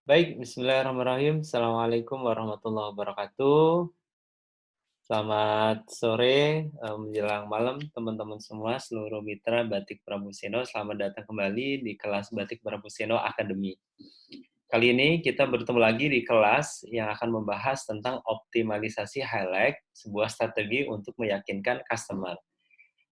Baik, bismillahirrahmanirrahim. Assalamualaikum warahmatullahi wabarakatuh. Selamat sore, menjelang malam teman-teman semua, seluruh mitra Batik Pramuseno. Selamat datang kembali di kelas Batik Pramuseno Academy. Kali ini kita bertemu lagi di kelas yang akan membahas tentang optimalisasi highlight, sebuah strategi untuk meyakinkan customer.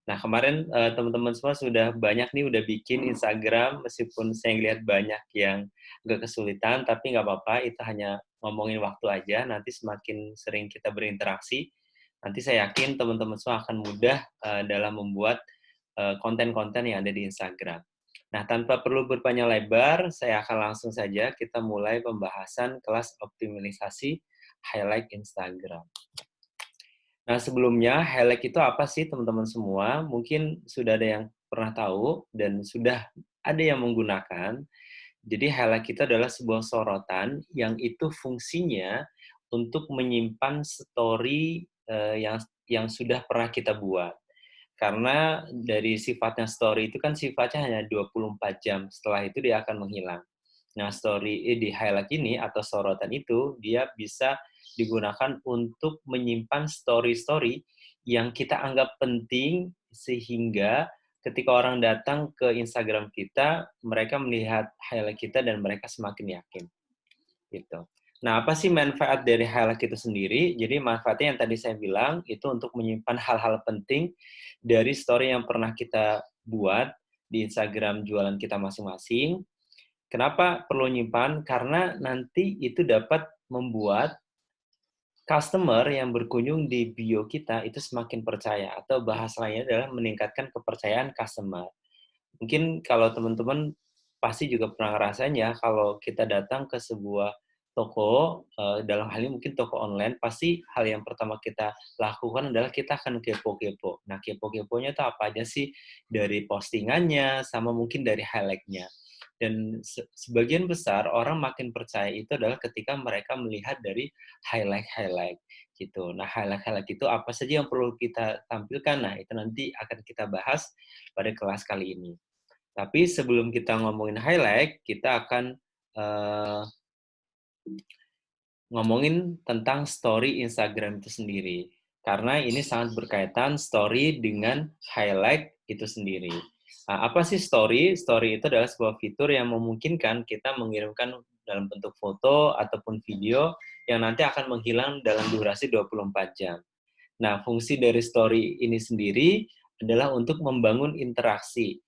Nah, kemarin teman-teman semua sudah banyak nih udah bikin Instagram, meskipun saya lihat banyak yang agak kesulitan, tapi nggak apa-apa, itu hanya ngomongin waktu aja. Nanti semakin sering kita berinteraksi, nanti saya yakin teman-teman semua akan mudah dalam membuat konten-konten yang ada di Instagram. Nah, tanpa perlu berpanjang lebar, saya akan langsung saja kita mulai pembahasan kelas optimalisasi highlight Instagram. Nah, sebelumnya highlight itu apa sih teman-teman semua? Mungkin sudah ada yang pernah tahu dan sudah ada yang menggunakan. Jadi highlight itu adalah sebuah sorotan yang itu fungsinya untuk menyimpan story yang sudah pernah kita buat. Karena dari sifatnya story itu kan sifatnya hanya 24 jam, setelah itu dia akan menghilang. Nah, story di highlight ini atau sorotan itu, dia bisa digunakan untuk menyimpan story-story yang kita anggap penting, sehingga ketika orang datang ke Instagram kita, mereka melihat highlight kita dan mereka semakin yakin. Gitu. Nah, apa sih manfaat dari highlight itu sendiri? Jadi manfaatnya yang tadi saya bilang, itu untuk menyimpan hal-hal penting dari story yang pernah kita buat di Instagram jualan kita masing-masing. Kenapa perlu nyimpan? Karena nanti itu dapat membuat customer yang berkunjung di bio kita itu semakin percaya, atau bahasa lainnya adalah meningkatkan kepercayaan customer. Mungkin kalau teman-teman pasti juga pernah ngerasain ya, kalau kita datang ke sebuah toko, dalam hal ini mungkin toko online, pasti hal yang pertama kita lakukan adalah kita akan kepo-kepo. Nah, kepo-keponya itu apa aja sih? Dari postingannya, sama mungkin dari highlight-nya. Dan sebagian besar orang makin percaya itu adalah ketika mereka melihat dari highlight-highlight gitu. Nah, highlight-highlight itu apa saja yang perlu kita tampilkan? Nah, itu nanti akan kita bahas pada kelas kali ini. Tapi sebelum kita ngomongin highlight, kita akan uh, ngomongin tentang story Instagram itu sendiri. Karena ini sangat berkaitan story dengan highlight itu sendiri. Nah, apa sih story? Story itu adalah sebuah fitur yang memungkinkan kita mengirimkan dalam bentuk foto ataupun video yang nanti akan menghilang dalam durasi 24 jam. Nah, fungsi dari story ini sendiri adalah untuk membangun interaksi.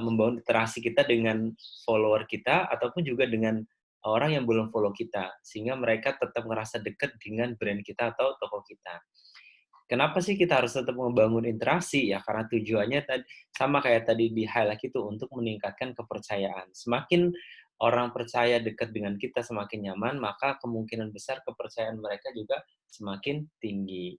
Membangun interaksi kita dengan follower kita, ataupun juga dengan orang yang belum follow kita, sehingga mereka tetap merasa dekat dengan brand kita atau toko kita. Kenapa sih kita harus tetap membangun interaksi? Ya, karena tujuannya tadi sama kayak tadi di highlight itu, untuk meningkatkan kepercayaan. Semakin orang percaya dekat dengan kita, semakin nyaman, maka kemungkinan besar kepercayaan mereka juga semakin tinggi.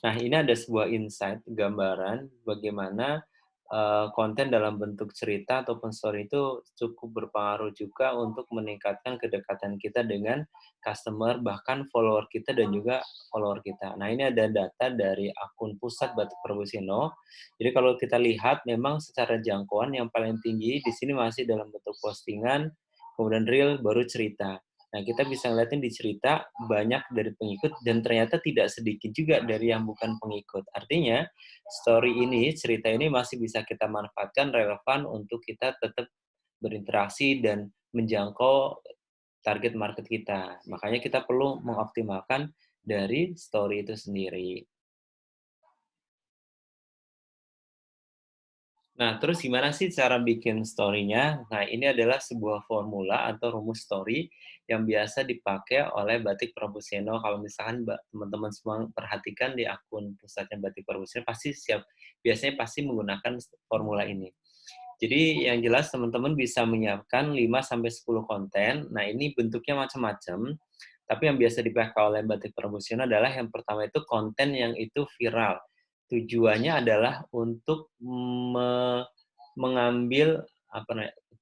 Nah, ini ada sebuah insight, gambaran bagaimana konten dalam bentuk cerita ataupun story itu cukup berpengaruh juga untuk meningkatkan kedekatan kita dengan customer, bahkan follower kita dan juga follower kita. Nah, ini ada data dari akun Pusat Batik Perbusino. Jadi kalau kita lihat, memang secara jangkauan yang paling tinggi di sini masih dalam bentuk postingan, kemudian reel, baru cerita. Nah, kita bisa ngeliatin di cerita banyak dari pengikut, dan ternyata tidak sedikit juga dari yang bukan pengikut. Artinya, story ini, cerita ini masih bisa kita manfaatkan relevan untuk kita tetap berinteraksi dan menjangkau target market kita. Makanya kita perlu mengoptimalkan dari story itu sendiri. Nah, terus gimana sih cara bikin story-nya? Nah, ini adalah sebuah formula atau rumus story yang biasa dipakai oleh Batik Pramuseno. Kalau misalkan teman-teman semua perhatikan di akun pusatnya Batik Pramuseno, biasanya pasti menggunakan formula ini. Jadi yang jelas teman-teman bisa menyiapkan 5 sampai 10 konten. Nah, ini bentuknya macam-macam. Tapi yang biasa dipakai oleh Batik Pramuseno adalah yang pertama itu konten yang itu viral. Tujuannya adalah untuk mengambil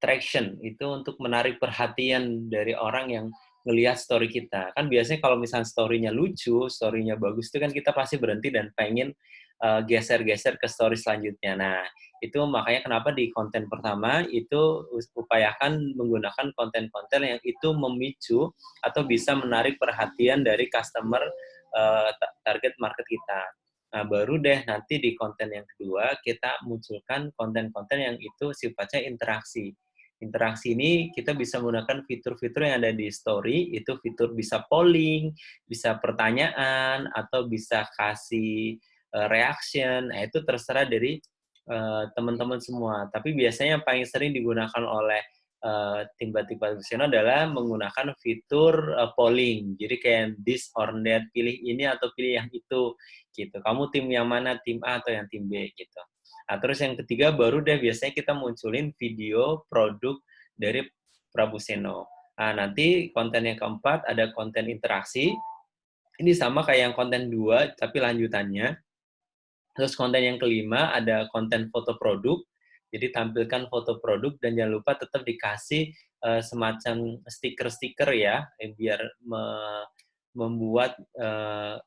traction, itu untuk menarik perhatian dari orang yang ngelihat story kita. Kan biasanya kalau misalnya story-nya lucu, story-nya bagus itu kan kita pasti berhenti dan pengen geser-geser ke story selanjutnya. Nah, itu makanya kenapa di konten pertama itu upayakan menggunakan konten-konten yang itu memicu atau bisa menarik perhatian dari customer target market kita. Nah, baru deh nanti di konten yang kedua kita munculkan konten-konten yang itu sifatnya interaksi. Interaksi ini kita bisa menggunakan fitur-fitur yang ada di story, itu fitur bisa polling, bisa pertanyaan, atau bisa kasih reaction. Nah, itu terserah dari teman-teman semua. Tapi biasanya yang paling sering digunakan oleh tim batik profesional adalah menggunakan fitur polling. Jadi kayak this or that, pilih ini atau pilih yang itu gitu. Kamu tim yang mana, tim A atau yang tim B gitu. Nah, terus yang ketiga baru deh biasanya kita munculin video produk dari Prabu Seno. Nah, nanti konten yang keempat ada konten interaksi. Ini sama kayak yang konten 2 tapi lanjutannya. Terus konten yang kelima ada konten foto produk. Jadi tampilkan foto produk dan jangan lupa tetap dikasih semacam stiker-stiker ya, biar membuat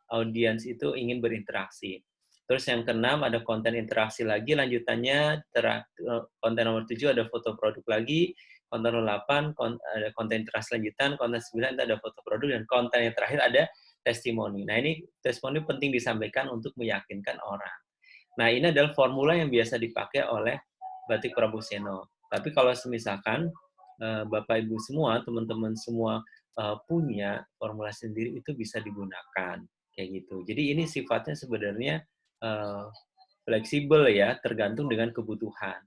audiens itu ingin berinteraksi. Terus yang keenam ada konten interaksi lagi, lanjutannya konten nomor 7 ada foto produk lagi, konten nomor 8 ada konten interaksi lanjutan, konten 9 itu ada foto produk, dan konten yang terakhir ada testimoni. Nah, ini testimoni penting disampaikan untuk meyakinkan orang. Nah, ini adalah formula yang biasa dipakai oleh Batik Prabu Seno. Tapi kalau misalkan Bapak Ibu semua, teman-teman semua punya formula sendiri, itu bisa digunakan kayak gitu. Jadi ini sifatnya sebenarnya fleksibel ya, tergantung dengan kebutuhan.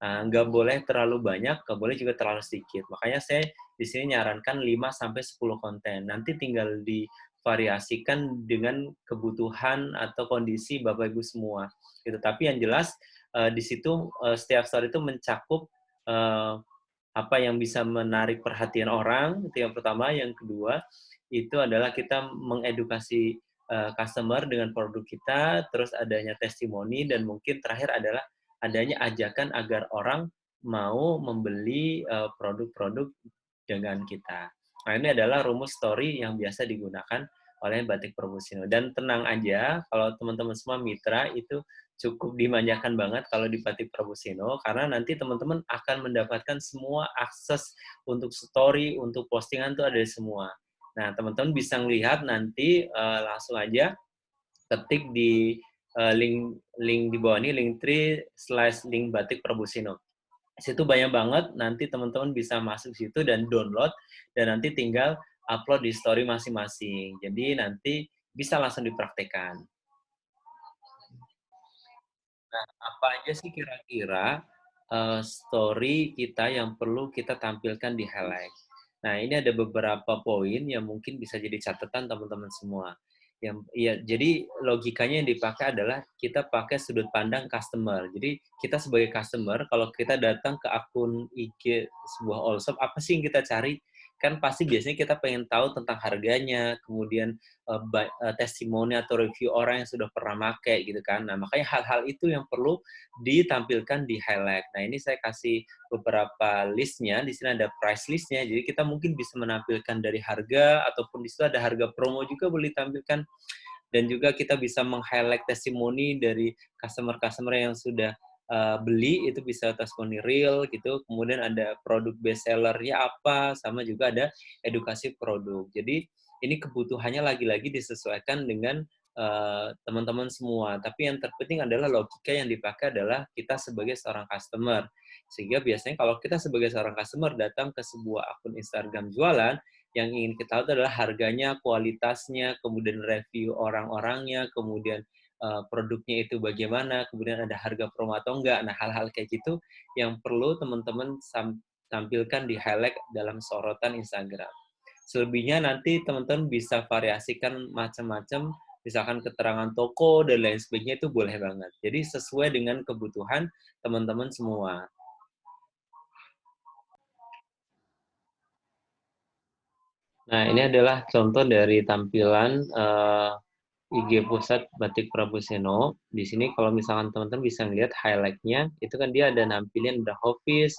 Nggak boleh terlalu banyak, nggak boleh juga terlalu sedikit. Makanya saya di sini nyarankan 5 sampai 10 konten. Nanti tinggal divariasikan dengan kebutuhan atau kondisi Bapak Ibu semua. Gitu. Tapi yang jelas di situ setiap story itu mencakup apa yang bisa menarik perhatian orang, itu yang pertama. Yang kedua, itu adalah kita mengedukasi customer dengan produk kita, terus adanya testimoni, dan mungkin terakhir adalah adanya ajakan agar orang mau membeli produk-produk dengan kita. Nah, ini adalah rumus story yang biasa digunakan oleh Batik Promosino. Dan tenang aja, kalau teman-teman semua mitra itu cukup dimanjakan banget kalau di Batik Promosino, karena nanti teman-teman akan mendapatkan semua akses untuk story, untuk postingan itu ada semua. Nah, teman-teman bisa melihat nanti langsung aja ketik di link di bawah ini, link.tree/link Batik Promosino. Situ banyak banget, nanti teman-teman bisa masuk situ dan download, dan nanti tinggal upload di story masing-masing. Jadi nanti bisa langsung dipraktekkan. Nah, apa aja sih kira-kira story kita yang perlu kita tampilkan di highlight? Nah, ini ada beberapa poin yang mungkin bisa jadi catatan teman-teman semua. Yang ya, jadi logikanya yang dipakai adalah kita pakai sudut pandang customer. Jadi kita sebagai customer, kalau kita datang ke akun IG sebuah all shop, apa sih yang kita cari? Kan pasti biasanya kita pengen tahu tentang harganya, kemudian testimoni atau review orang yang sudah pernah make gitu kan. Nah, makanya hal-hal itu yang perlu ditampilkan di highlight. Nah, ini saya kasih beberapa listnya. Di sini ada price listnya, jadi kita mungkin bisa menampilkan dari harga, ataupun di situ ada harga promo juga boleh ditampilkan. Dan juga kita bisa meng-highlight testimoni dari customer-customer yang sudah beli, itu bisa testimoni real gitu. Kemudian ada produk best seller-nya apa, sama juga ada edukasi produk. Jadi ini kebutuhannya lagi-lagi disesuaikan dengan teman-teman semua. Tapi yang terpenting adalah logika yang dipakai adalah kita sebagai seorang customer. Sehingga biasanya kalau kita sebagai seorang customer datang ke sebuah akun Instagram jualan, yang ingin kita tahu adalah harganya, kualitasnya, kemudian review orang-orangnya, kemudian produknya itu bagaimana, kemudian ada harga promo atau enggak. Nah, hal-hal kayak gitu yang perlu teman-teman tampilkan di highlight dalam sorotan Instagram. Selebihnya nanti teman-teman bisa variasikan macam-macam, misalkan keterangan toko dan lain sebagainya, itu boleh banget. Jadi sesuai dengan kebutuhan teman-teman semua. Nah, ini adalah contoh dari tampilan IG pusat Batik Prabuseno. Di sini kalau misalkan teman-teman bisa ngeliat highlight-nya, itu kan dia ada nampilin, ada Hoffice,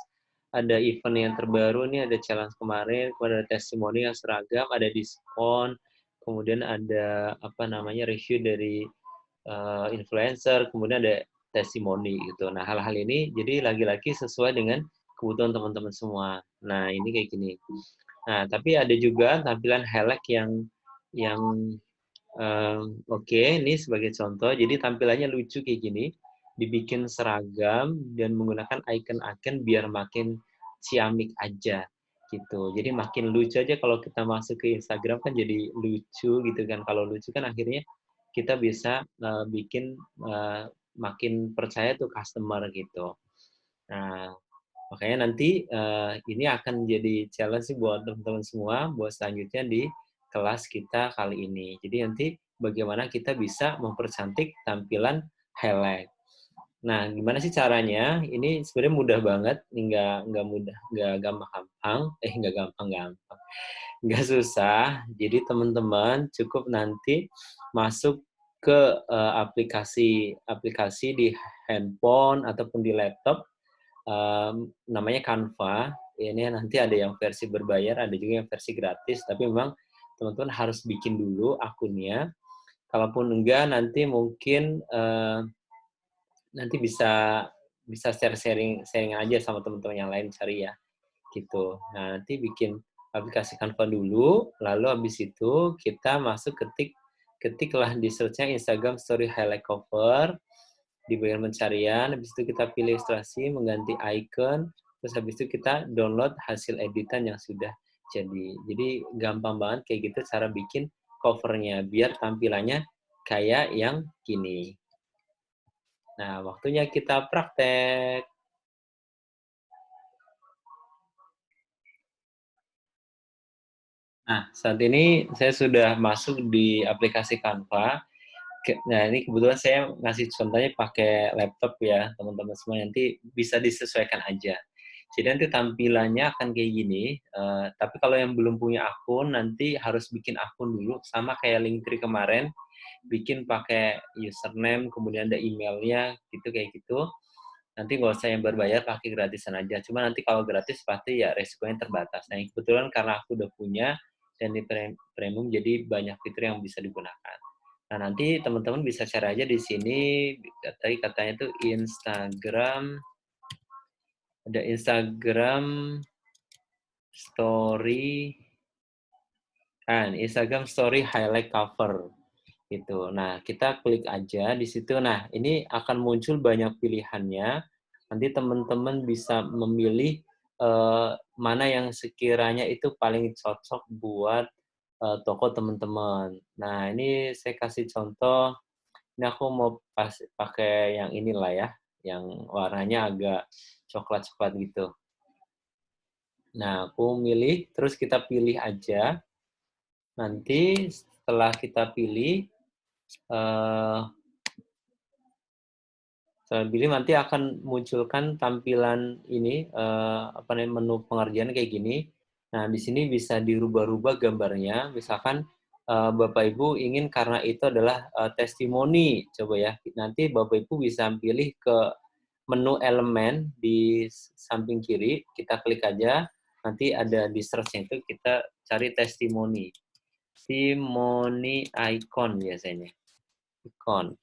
ada event yang terbaru nih, ada challenge kemarin, kemudian ada testimoni yang seragam, ada diskon, kemudian ada apa namanya review dari influencer, kemudian ada testimoni gitu. Nah, hal-hal ini jadi lagi-lagi sesuai dengan kebutuhan teman-teman semua. Nah, ini kayak gini. Nah, tapi ada juga tampilan highlight yang oke, ini sebagai contoh. Jadi tampilannya lucu kayak gini, dibikin seragam dan menggunakan icon-icon biar makin ciamik aja gitu. Jadi makin lucu aja kalau kita masuk ke Instagram kan jadi lucu gitu kan. Kalau lucu kan akhirnya kita bisa bikin makin percaya tuh customer gitu. Nah, makanya nanti ini akan jadi challenge sih buat teman-teman semua buat selanjutnya di kelas kita kali ini. Jadi nanti bagaimana kita bisa mempercantik tampilan highlight. Nah, gimana sih caranya? Ini sebenarnya mudah banget, nggak mudah, nggak gampang-gampang, nggak gampang-gampang, nggak susah. Jadi teman-teman cukup nanti masuk ke aplikasi di handphone ataupun di laptop, namanya Canva. Ini nanti ada yang versi berbayar, ada juga yang versi gratis. Tapi memang teman-teman harus bikin dulu akunnya. Kalaupun enggak, nanti mungkin nanti bisa sharing aja sama teman-teman yang lain cari ya, gitu. Nah, nanti bikin aplikasi Canva dulu, lalu habis itu kita masuk ketiklah di search-nya Instagram Story Highlight Cover, di bagian pencarian, habis itu kita pilih ilustrasi, mengganti icon, terus habis itu kita download hasil editan yang sudah jadi. Jadi gampang banget kayak gitu cara bikin covernya, biar tampilannya kayak yang gini. Nah, waktunya kita praktek. Nah, saat ini saya sudah masuk di aplikasi Canva. Nah, ini kebetulan saya ngasih contohnya pakai laptop ya, teman-teman semua. Nanti bisa disesuaikan aja. Jadi nanti tampilannya akan kayak gini. Tapi kalau yang belum punya akun, nanti harus bikin akun dulu. Sama kayak Linktree kemarin, bikin pakai username, kemudian ada emailnya, gitu kayak gitu. Nanti nggak usah yang berbayar, pakai gratisan aja. Cuma nanti kalau gratis pasti ya resikonya terbatas. Nah, kebetulan karena aku udah punya dan di premium, jadi banyak fitur yang bisa digunakan. Nah, nanti teman-teman bisa cari aja di sini, tadi katanya tuh Instagram, ada Instagram Story, Instagram Story Highlight Cover gitu. Nah, kita klik aja di situ. Nah, ini akan muncul banyak pilihannya. Nanti teman-teman bisa memilih mana yang sekiranya itu paling cocok buat toko teman-teman. Nah, ini saya kasih contoh. Ini aku mau pakai yang inilah ya, yang warnanya agak coklat-coklat gitu. Nah, aku milih, terus kita pilih aja. Nanti setelah kita pilih, eh, nanti akan munculkan tampilan ini, apa namanya, menu pengerjaan kayak gini. Nah, di sini bisa dirubah-rubah gambarnya. Misalkan Bapak Ibu ingin karena itu adalah testimoni, coba ya. Nanti Bapak Ibu bisa pilih ke menu elemen di samping kiri, kita klik aja. Nanti ada di search-nya itu kita cari testimoni. Testimoni icon biasanya. Icon.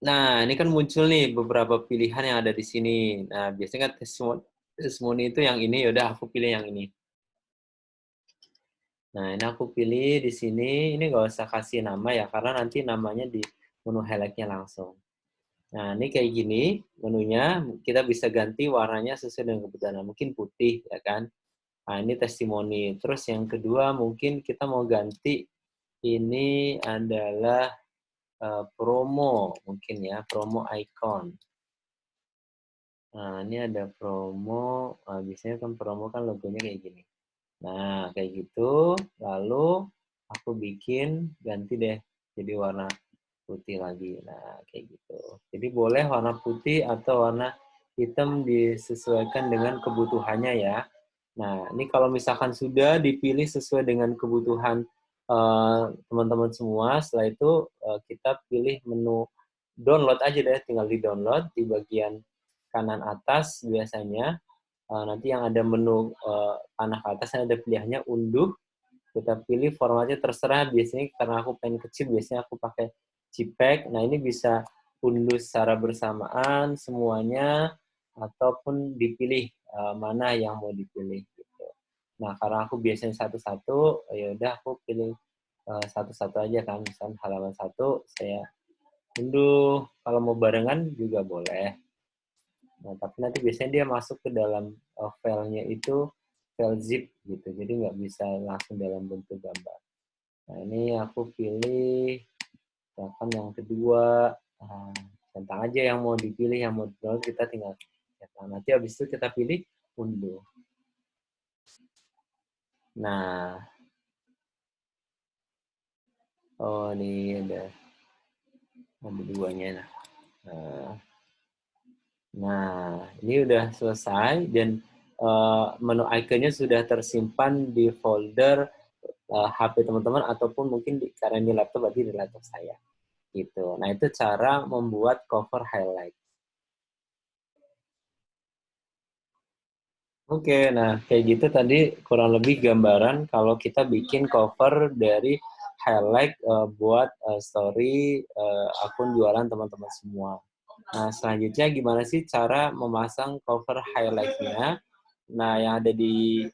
Nah, ini kan muncul nih beberapa pilihan yang ada di sini. Nah, biasanya kan testimoni itu yang ini, yaudah aku pilih yang ini. Nah, ini aku pilih di sini, ini nggak usah kasih nama ya, karena nanti namanya di menu highlight-nya langsung. Nah, ini kayak gini menunya, kita bisa ganti warnanya sesuai dengan kebutuhan. Nah, mungkin putih, ya kan? Nah, ini testimoni. Terus yang kedua, mungkin kita mau ganti, ini adalah promo, mungkin ya, promo icon. Nah, ini ada promo. Nah, biasanya kan promo kan logonya kayak gini. Nah, kayak gitu. Lalu aku bikin ganti deh jadi warna putih lagi. Nah, kayak gitu. Jadi boleh warna putih atau warna hitam disesuaikan dengan kebutuhannya ya. Nah, ini kalau misalkan sudah dipilih sesuai dengan kebutuhan teman-teman semua, setelah itu kita pilih menu download aja deh, tinggal di-download di bagian kanan atas biasanya, nanti yang ada menu panah ke atas ada pilihannya unduh, kita pilih formatnya terserah, biasanya karena aku pengen kecil, biasanya aku pakai JPEG. Nah, ini bisa unduh secara bersamaan semuanya, ataupun dipilih mana yang mau dipilih gitu. Nah, karena aku biasanya satu-satu, ya udah aku pilih satu-satu aja kan, misalnya halaman satu saya unduh, kalau mau barengan juga boleh. Nah, tapi nanti biasanya dia masuk ke dalam filenya itu file zip gitu, jadi nggak bisa langsung dalam bentuk gambar. Nah, ini aku pilih, misalkan yang kedua, centang aja yang mau dipilih, yang mau download kita tinggal centang. Nanti habis itu kita pilih unduh. Nah, oh ini ada duanya. Nah, Nah, ini udah selesai dan menu ikonnya sudah tersimpan di folder HP teman-teman ataupun mungkin karena ini laptop berarti di laptop saya. Gitu. Nah, itu cara membuat cover highlight. Oke, nah kayak gitu tadi kurang lebih gambaran kalau kita bikin cover dari highlight buat story akun jualan teman-teman semua. Nah, selanjutnya gimana sih cara memasang cover highlight-nya? Nah, yang ada di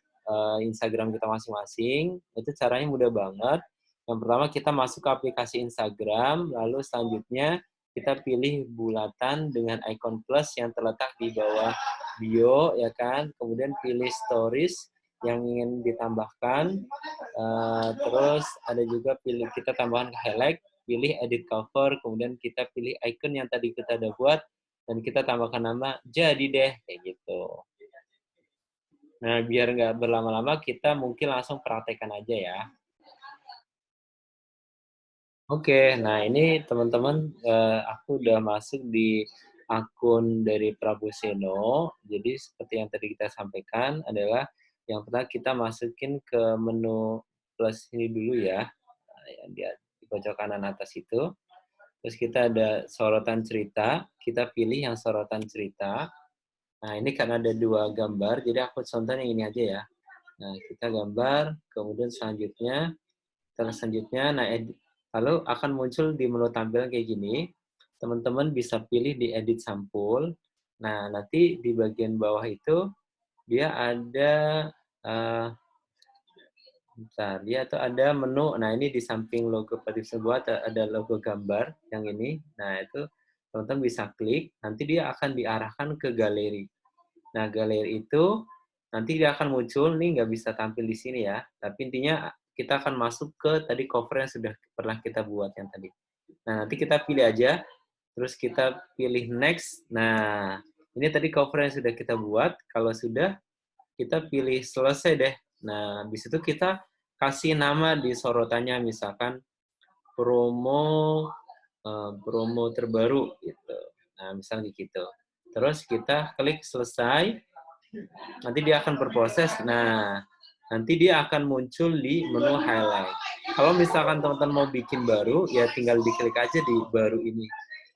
Instagram kita masing-masing, itu caranya mudah banget. Yang pertama kita masuk ke aplikasi Instagram, lalu selanjutnya kita pilih bulatan dengan icon plus yang terletak di bawah bio, ya kan? Kemudian pilih stories yang ingin ditambahkan. Terus ada juga kita tambahkan ke highlight, pilih edit cover, kemudian kita pilih icon yang tadi kita udah buat, dan kita tambahkan nama, jadi deh, kayak gitu. Nah, biar nggak berlama-lama, kita mungkin langsung praktekkan aja ya. Oke, nah ini teman-teman, aku udah masuk di akun dari Prabu Seno. Jadi seperti yang tadi kita sampaikan adalah yang pertama kita masukin ke menu plus ini dulu ya, yang di pojok kanan atas itu. Terus kita ada sorotan cerita, kita pilih yang sorotan cerita. Nah, ini karena ada dua gambar, jadi aku contoh yang ini aja ya. Nah, kita gambar, kemudian selanjutnya, nah lalu akan muncul di menu tampilan kayak gini. Teman-teman bisa pilih di edit sampul. Nah, nanti di bagian bawah itu dia ada bentar, dia tuh ada menu. Nah, ini di samping logo Prediksi Buat ada logo gambar yang ini. Nah, itu teman-teman bisa klik, nanti dia akan diarahkan ke galeri. Nah, galeri itu nanti dia akan muncul, nih nggak bisa tampil di sini ya, tapi intinya kita akan masuk ke tadi cover yang sudah pernah kita buat yang tadi. Nah, nanti kita pilih aja, terus kita pilih next. Nah, ini tadi cover yang sudah kita buat. Kalau sudah, kita pilih selesai deh. Nah, di situ kita kasih nama di sorotannya, misalkan promo promo terbaru gitu. Nah, misalnya gitu. Terus kita klik selesai, nanti dia akan berproses. Nah, nanti dia akan muncul di menu highlight. Kalau misalkan teman-teman mau bikin baru, ya tinggal diklik aja di baru ini,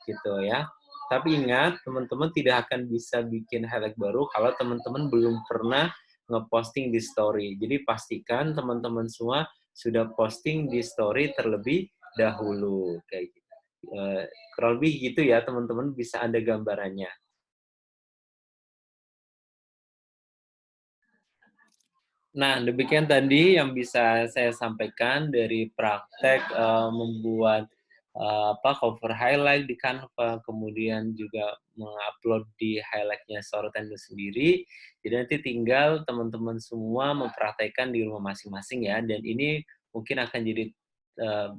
gitu ya. Tapi ingat, teman-teman tidak akan bisa bikin highlight baru kalau teman-teman belum pernah ngeposting di story. Jadi pastikan teman-teman semua sudah posting di story terlebih dahulu, kayak gitu. Kurang lebih gitu ya, teman-teman bisa ada gambarannya. Nah, demikian tadi yang bisa saya sampaikan dari praktek membuat cover highlight di Canva, kemudian juga mengupload di highlight-nya sorotan itu sendiri. Jadi nanti tinggal teman-teman semua mempraktekkan di rumah masing-masing ya. Dan ini mungkin akan jadi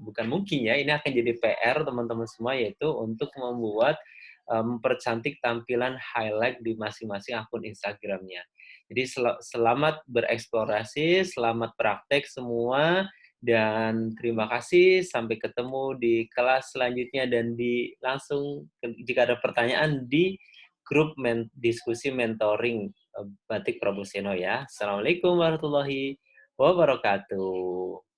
bukan mungkin ya, ini akan jadi PR teman-teman semua, yaitu untuk membuat mempercantik tampilan highlight di masing-masing akun Instagramnya. Jadi selamat bereksplorasi, selamat praktek semua, dan terima kasih. Sampai ketemu di kelas selanjutnya dan langsung jika ada pertanyaan di grup diskusi mentoring Batik Prabu Seno ya. Assalamualaikum warahmatullahi wabarakatuh.